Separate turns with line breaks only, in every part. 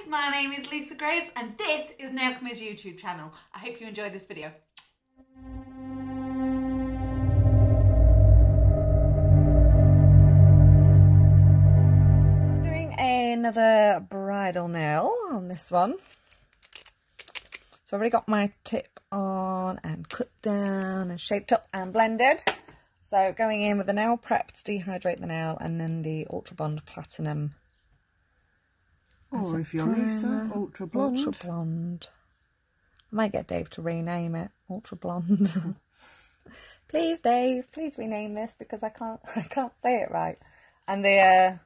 guys, my name is Lisa Grace and this is Nailchemy's YouTube channel. I hope you enjoyed this video. I'm doing another bridal nail on this one. So I've already got my tip on and cut down and shaped up and blended. So going in with the nail prep to dehydrate the nail and then the Ultra Bond Platinum.
Or if you're Lisa, Ultra Blonde.
Ultra Blonde. I might get Dave to rename it Ultra Blonde. Please, Dave, please rename this because I can't say it right. And the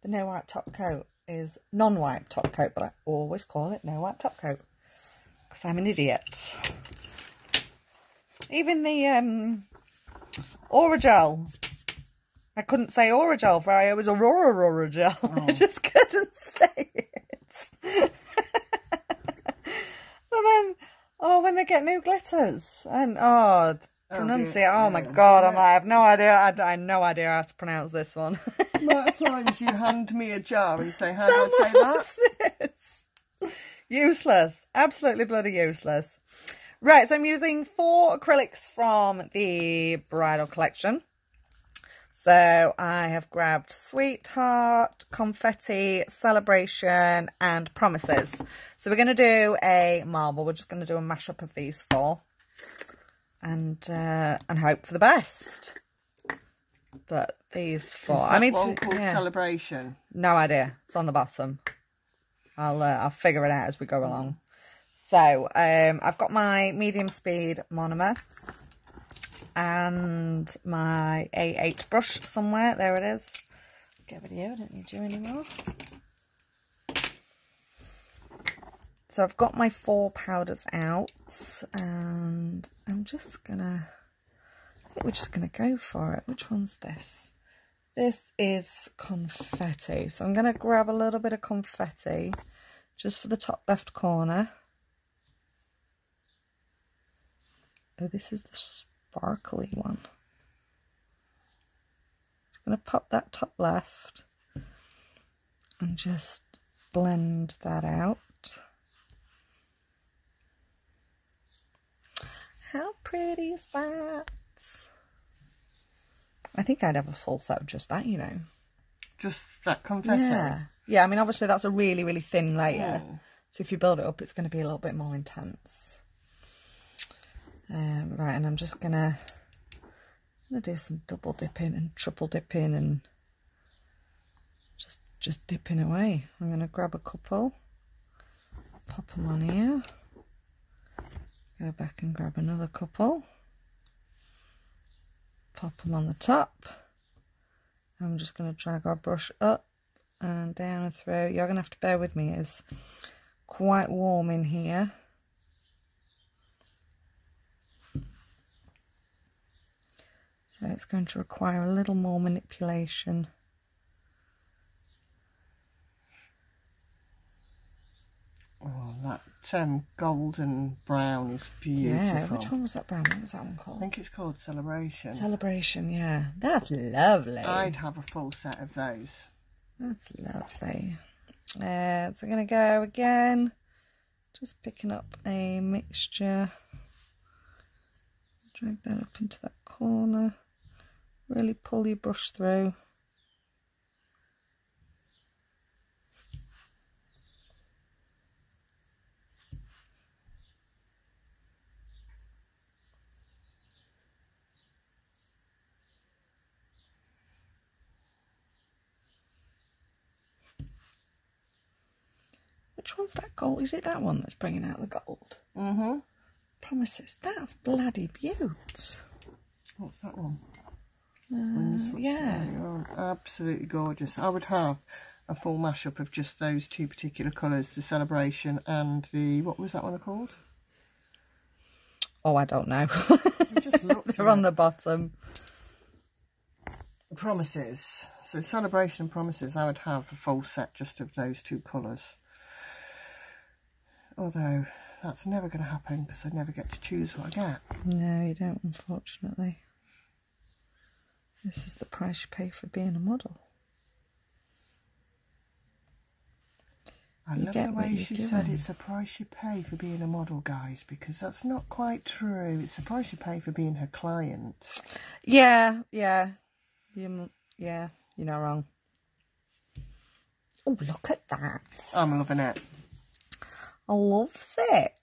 no wipe top coat is non-wipe top coat, but I always call it no wipe top coat because I'm an idiot. Even the Orajel. I couldn't say Orajel for it was Aurora Gel. Oh. I just couldn't say it. But then, oh, when they get new glitters and pronunciate. Oh my God, I have no idea. I have no idea how to pronounce this one.
At times you hand me a jar and say, "How do I say that?"
This? Useless, absolutely bloody useless. Right, so I'm using 4 acrylics from the bridal collection. So I have grabbed Sweetheart, Confetti, Celebration and Promises. So we're going to do a marble. We're just going to do a mashup of these 4 and hope for the best. But these 4,
I need to called Celebration.
No idea. It's on the bottom. I'll figure it out as we go along. So I've got my medium speed monomer and my A8 brush somewhere. There it is. Get rid of you, I don't need you anymore. So I've got my 4 powders out and I'm just gonna, I think we're just gonna go for it. Which one's this? This is Confetti. So I'm gonna grab a little bit of confetti just for the top left corner. Oh, this is the sparkly one. Just going to pop that top left and just blend that out. How pretty is that? I think I'd have a full set of just that, you know.
Just that confetti?
Yeah. Yeah, I mean, obviously that's a really, really thin layer. Yeah. So if you build it up, it's going to be a little bit more intense. Right, and I'm just gonna do some double dipping and triple dipping and just dipping away. I'm gonna grab a couple, pop them on here, go back and grab another couple, pop them on the top. I'm just gonna drag our brush up and down and through. You're gonna have to bear with me, it's quite warm in here. So it's going to require a little more manipulation.
Oh, that golden brown is beautiful.
Yeah, which one was that brown? What was that one called?
I think it's called Celebration.
Celebration, yeah. That's lovely.
I'd have a full set of those.
That's lovely. So I'm going to go again. Just picking up a mixture. Drag that up into that corner. Really pull your brush through. Which one's that gold? Is it that one that's bringing out the gold?
Mm-hmm.
Promises. That's bloody beaut.
What's that one?
Yeah.
Absolutely gorgeous. I would have a full mashup of just those 2 particular colours, the Celebration and the, what was that one called?
Oh, I don't know.
They're
on the bottom.
Promises. So Celebration and Promises, I would have a full set just of those 2 colours. Although that's never going to happen because I never get to choose what I get.
No, you don't, unfortunately. This is the price you pay for being a model.
I love the way she said it's a price you pay for being a model, guys, because that's not quite true. It's a price you pay for being her client.
Yeah, yeah. Yeah, you're not wrong. Oh, look at that.
I'm loving it.
I loves it.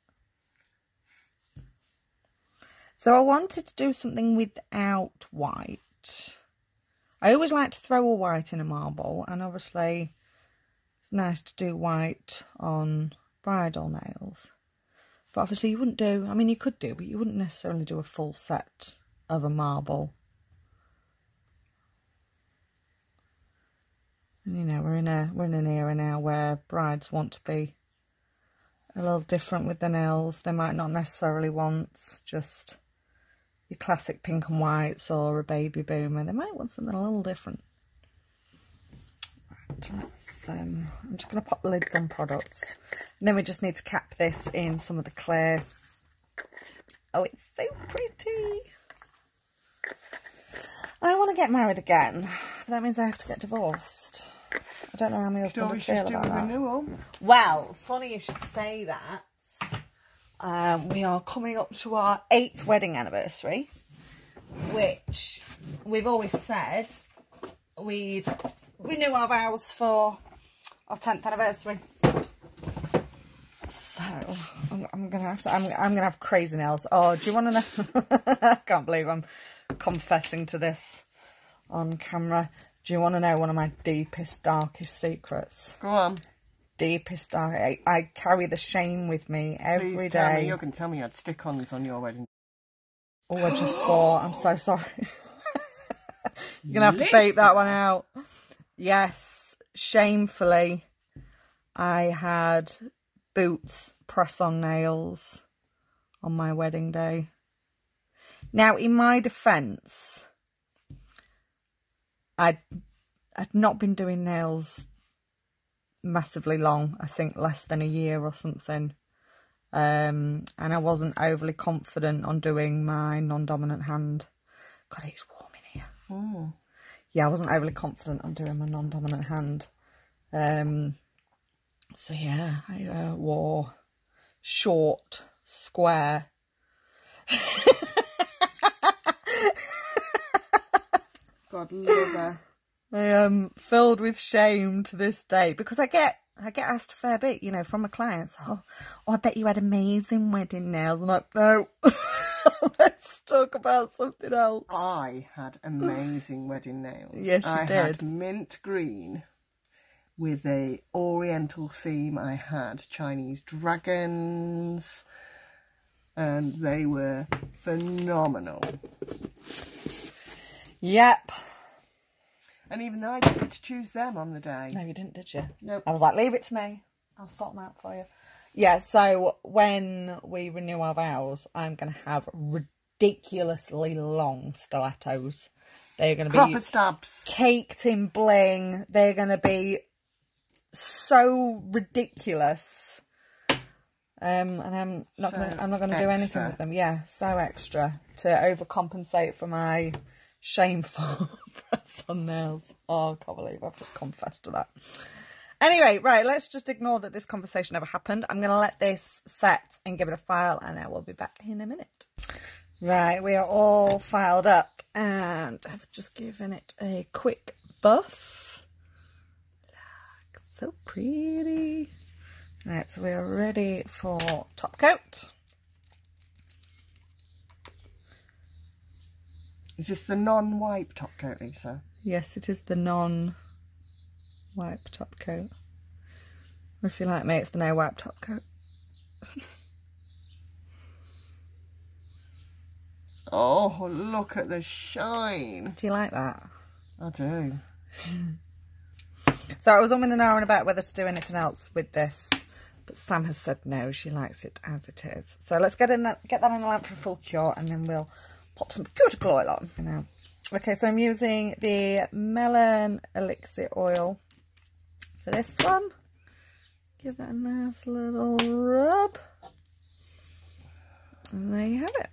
So I wanted to do something without white. I always like to throw a white in a marble, and obviously it's nice to do white on bridal nails. But obviously you wouldn't do, I mean you could do, but you wouldn't necessarily do a full set of a marble. And, you know, we're in an era now where brides want to be a little different with the nails. They might not necessarily want just your classic pink and whites or a baby boomer. They might want something a little different. Let's, I'm just going to pop the lids on products, and then we just need to cap this in some of the clear. Oh, it's so pretty. I want to get married again, but that means I have to get divorced. I don't know how my husband would feel about that. Renewal. Well, funny you should say that. We are coming up to our 8th wedding anniversary, which we've always said we'd renew our vows for our 10th anniversary. So I'm gonna have crazy nails. Oh, do you want to know? I can't believe I'm confessing to this on camera. Do you want to know one of my deepest, darkest secrets?
Go on.
Deepest, dark. I carry the shame with me every
Please
day.
tell me, you're going to tell me you had stick-ons on your wedding.
Oh, I just swore. I'm so sorry. You're going to have to beep that one out. Yes, shamefully, I had Boots press-on nails on my wedding day. Now, in my defence, I'd not been doing nails massively long. I think less than a year or something. And I wasn't overly confident on doing my non-dominant hand. God, it's warm in here.
Mm.
Yeah, I wasn't overly confident on doing my non-dominant hand. So yeah, I wore short, square.
God love her.
I am filled with shame to this day, because I get asked a fair bit, you know, from my clients. Oh, I bet you had amazing wedding nails. I'm like, no, let's talk about something else.
I had amazing wedding nails.
Yes, you did.
I had mint green with a oriental theme. I had Chinese dragons, and they were phenomenal.
Yep.
And even though I didn't get to choose them on the day.
No, you didn't, did you?
Nope.
I was like, leave it to me. I'll sort them out for you. Yeah, so when we renew our vows, I'm going to have ridiculously long stilettos. They're going to be
proper stabs,
caked in bling. They're going to be so ridiculous. And I'm not going to do anything with them. Yeah, so extra to overcompensate for my shameful press-on nails. Oh, I can't believe I've just confessed to that. Anyway, right, let's just ignore that this conversation ever happened. I'm going to let this set and give it a file, and I will be back in a minute. Right, we are all filed up, and I've just given it a quick buff. Look, so pretty. Right, so we are ready for top coat.
Is this the non-wipe top coat, Lisa?
Yes, it is the non-wipe top coat. Or if you like me, it's the no-wipe top coat.
Oh, look at the shine.
Do you like that?
I do.
So I was umming and ahhing about whether to do anything else with this, but Sam has said no, she likes it as it is. So let's get that in the lamp for a full cure, and then we'll pop some cuticle oil on. Now, okay, so I'm using the Melon Elixir oil for this one. Give that a nice little rub. And there you have it.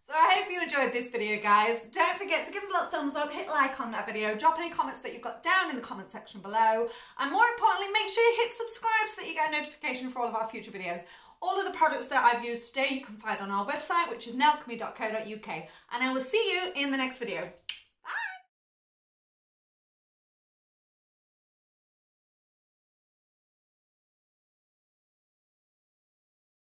So I hope you enjoyed this video, guys. Don't forget to give us a little thumbs up, hit like on that video, drop any comments that you've got down in the comment section below, and more importantly, make sure you hit subscribe so that you get a notification for all of our future videos. All of the products that I've used today you can find on our website, which is nelchemy.co.uk, and I will see you in the next video.